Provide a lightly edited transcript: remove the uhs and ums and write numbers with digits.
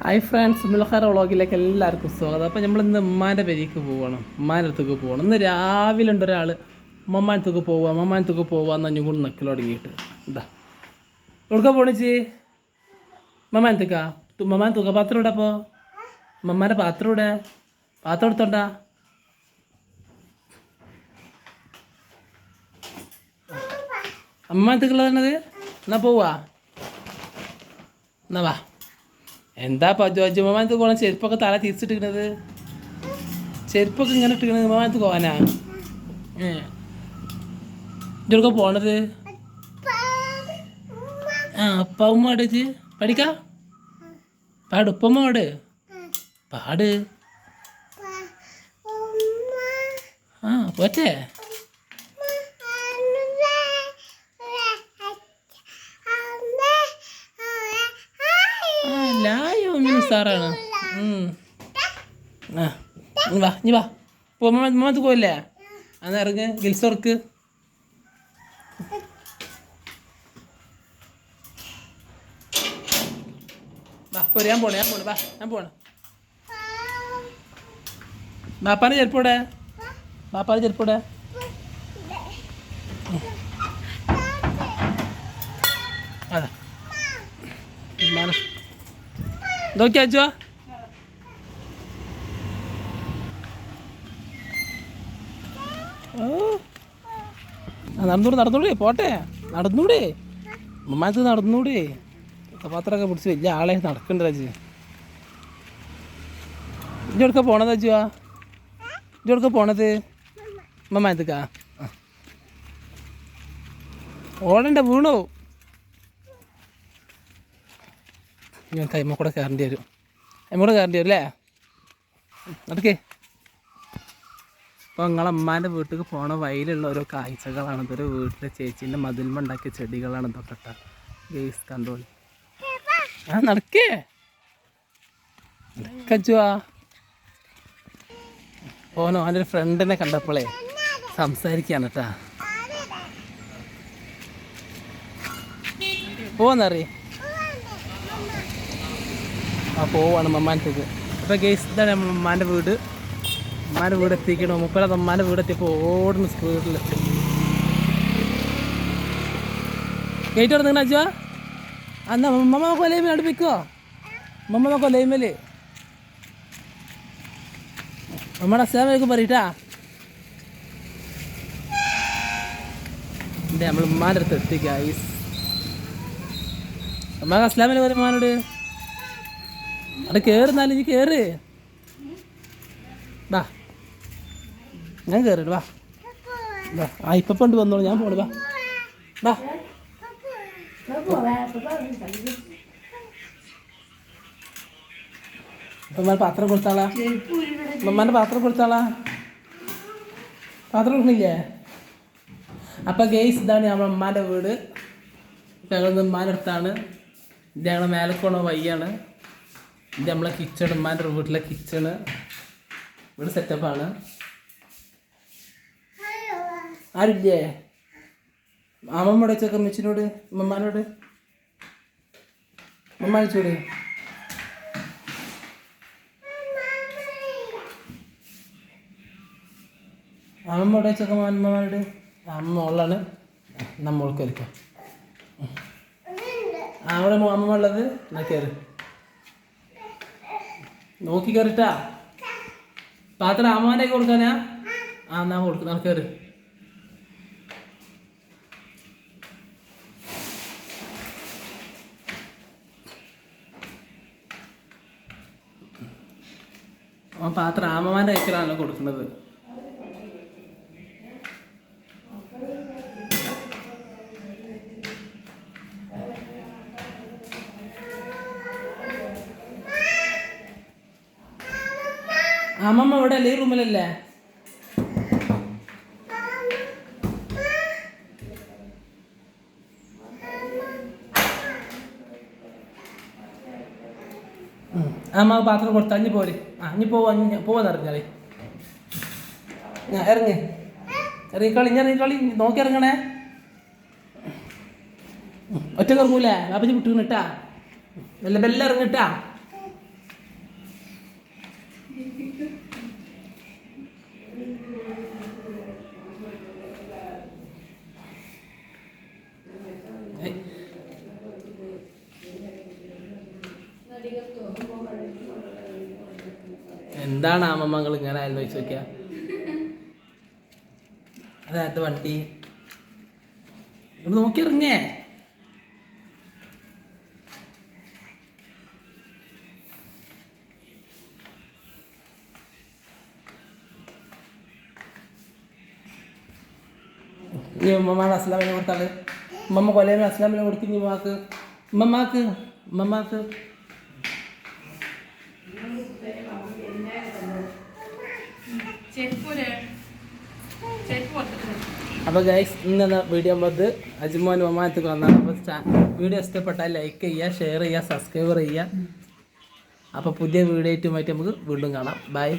Hi friends, മുലക്കാര വ്ളോഗിലേക്ക് എല്ലാവർക്കും സ്വാഗതം. അപ്പോൾ നമ്മളിന്ന് ഉമ്മാൻ്റെ പേരേക്ക് പോകണം, ഉമ്മാൻ്റെ അടുത്തേക്ക് പോകണം. ഇന്ന് രാവിലെ ഉണ്ട് ഒരാൾ ഉമ്മാനത്തേക്ക് പോവുക എന്ന് കൂടി നിൽക്കൽ തുടങ്ങിയിട്ട്. എന്താ എവിടുക്ക പോണിച്ച് ഉമ്മാനത്തേക്കാ? ഉമ്മാൻ തൂക്ക പാത്രം ഇവിടെ. അപ്പോൾ ഉമ്മാൻ്റെ പാത്രം ഇവിടെ, പാത്രം എടുത്തോണ്ടാ. അമ്മാനത്തേക്കുള്ളതാണത്. എന്നാ പോവാ, എന്നാ വാ. എന്താ ജുമാനത്ത് പോകണം? ചെരുപ്പൊക്കെ തല തിരിച്ചിട്ടിരിക്കണത്, ചെരുപ്പൊക്കെ ഇങ്ങനെ ഇട്ടിരിക്കണത്. ജുമാനത്ത് പോകാനാ ഇതൊക്കെ പോണത്? ആ ഉപ്പമ്മ അടിച്ച് പഠിക്കാ പാട്. ഉപ്പമ്മ പാട് ആ പോറ്റേ. സാറാണ്. ആ വാ, നീ വാ. ഉമ്മത്ത് പോയില്ലേ? അന്ന് ഇറങ്ങ്, ഗിൽസ് ഉറക്ക്. വാ പോരെ, ഞാൻ പോണേ വാ, ഞാൻ പോണേ. ബാപ്പാൻ്റെ ചെരുപ്പോടെ, ബാപ്പാൻ്റെ ചെരുപ്പോടെ. അതാ നോക്കിയാ അച്ഛോ. നടന്നൂടെ പോട്ടെ, നടന്നൂടെ ഉമ്മാനത്ത് നടന്നൂടെ. പാത്രമൊക്കെ പിടിച്ച് വലിയ ആളെ നടക്കണ്ട അച്ഛ. ഇജ്ജ് എവിടുക്ക പോണത് അച്ഛാ? ഇജ്ജ് എവിടുക്ക പോണത്? ഉമ്മാനത്തേക്കാ? ഓടണ്ട, വീണോ. ഞാൻ കൈമ കൂടെ കയറേണ്ടി വരും, കൈമൂടെ കയറേണ്ടി വരും അല്ലേ? നടക്കേ. അപ്പോൾ നിങ്ങളെ അമ്മാൻ്റെ വീട്ടിലേക്ക് പോണ വഴിയിലുള്ള ഓരോ കാഴ്ചകളാണ്. ഇതൊരു വീട്ടിലെ ചേച്ചീൻ്റെ മതിൽമ ഉണ്ടാക്കിയ ചെടികളാണ് ഇതൊക്കെ. ഗെയ്സ് കണ്ടോളി. ആ നടക്കേ, നടക്കച്ചുവാ. ഓനോ അവൻ്റെ ഒരു ഫ്രണ്ടിനെ കണ്ടപ്പോളേ സംസാരിക്കുകയാണ് കേട്ടാ. പോന്നറി ആ പോവാണ് മമ്മാനത്തേക്ക്. അപ്പോൾ ഗെയ്സ് ഇതാണ് ഉമ്മാൻ്റെ വീട്. ഉമ്മാൻ്റെ വീട് എത്തിക്കണോ? മുപ്പത് ഉമ്മാൻ്റെ വീട് എത്തിയപ്പോൾ ഓടുന്ന സ്പീഡിൽ ഗേറ്റ് തുറന്നിങ്ങനെ അച്ഛാ. എന്നാ മമ്മ കൊലയിമേൽ അടുപ്പിക്കുമോ? മമ്മ കൊലയിമേൽ നമ്മുടെ അസ്സലാമലൈക്കും പറയട്ടാ. എൻ്റെ നമ്മൾ ഉമ്മാൻ്റെ അടുത്ത് എത്തി ഗൈസ്. അമ്മ അസ്സലാമലൈക്കും പറയും ഉമ്മാനോട്. അവിടെ കയറുന്നാലും നീ കയറ്. വാ, ഞാൻ കയറിട്ട് വാ. ആ ഇപ്പം കൊണ്ട് വന്നോളൂ, ഞാൻ പോണു. വാ വാ. അപ്പം പാത്രം കൊടുത്താളാ, ഉമ്മാൻ്റെ പാത്രം കൊടുത്താളാ. പാത്രം കൊടുക്കണില്ലേ? അപ്പം ഗെയ്സ് ഇതാണ് നമ്മളെ ഉമ്മാൻ്റെ വീട്. ഞങ്ങൾ ഉമ്മാൻ്റെ അടുത്താണ്. ഇത് ഞങ്ങളെ മേലക്കോണ വയ്യാണ്. ഇത് നമ്മളെ കിച്ചൺ, ഉമ്മാൻ്റെ വീട്ടിലെ കിച്ചണ്. ഇവിടെ സെറ്റപ്പാണ്. ആരില്ലേ? അമ്മമ്മോടെ ചോക്ക അമ്മച്ചിനോട്, ഉമ്മമാനോട്. ഉമ്മ ചോട്. അമ്മമ്മോടെ ചോക്ക അമ്മമാരോട്. അമ്മ ഉള്ളാണ്, നമ്മൾക്ക് വലിക്കാം. അവിടെ അമ്മമ്മ ഉള്ളത് എന്നാ കയറി, നോക്കി കയറിട്ടാ. പാത്രം അമ്മാൻ്റെ കൊടുക്കാനാ? ആ എന്നാ കൊടുക്കും, നമുക്ക് കയറി. ആ പാത്രം അമ്മമാൻ്റെ കൈക്കലാണല്ലോ കൊടുക്കുന്നത്. അമ്മമ്മ ഇവിടെ അല്ലേ? ഈ റൂമിലല്ലേ? അമ്മ പാത്രം കൊടുത്താ ഇനി പോര്. ആ ഇനി പോവാന്നറിഞ്ഞാളി. ഞാൻ ഇറങ്ങിക്കളി, ഞാൻ ഇറങ്ങിക്കളി. നോക്കി ഇറങ്ങണേ. ഒറ്റ ഇറങ്ങൂലേ? വാപ്പച്ചി വിട്ടുകിട്ടാ. ബെല്ല ഇറങ്ങിട്ടാ. എന്താണ് അമ്മമ്മകൾ ഇങ്ങനെ ആലോചിച്ച് നോക്കിയാ? അതായത് വണ്ടി നോക്കിയിറങ്ങേ. ഇനി ഉമ്മമാട് അസ്ലാമിനെ കൊടുത്താള്. ഉമ്മമ്മ കൊലേനെ അസ്ലാമിനെ കൊടുക്കും. ഉമ്മമാക്ക് ഉമ്മമാക്ക് ഉമ്മമാക്ക് അപ്പോൾ ഗൈസ് ഇന്ന് വീഡിയോ വന്നത് അജ്മോൻ ഒമാനത്തേക്ക് വന്നതാണ്. അപ്പോൾ വീഡിയോ ഇഷ്ടപ്പെട്ടാൽ ലൈക്ക് ചെയ്യുക, ഷെയർ ചെയ്യുക, സബ്സ്ക്രൈബർ ചെയ്യുക. അപ്പോൾ പുതിയ വീഡിയോ ആയിട്ട് നമുക്ക് വീണ്ടും കാണാം. ബൈ.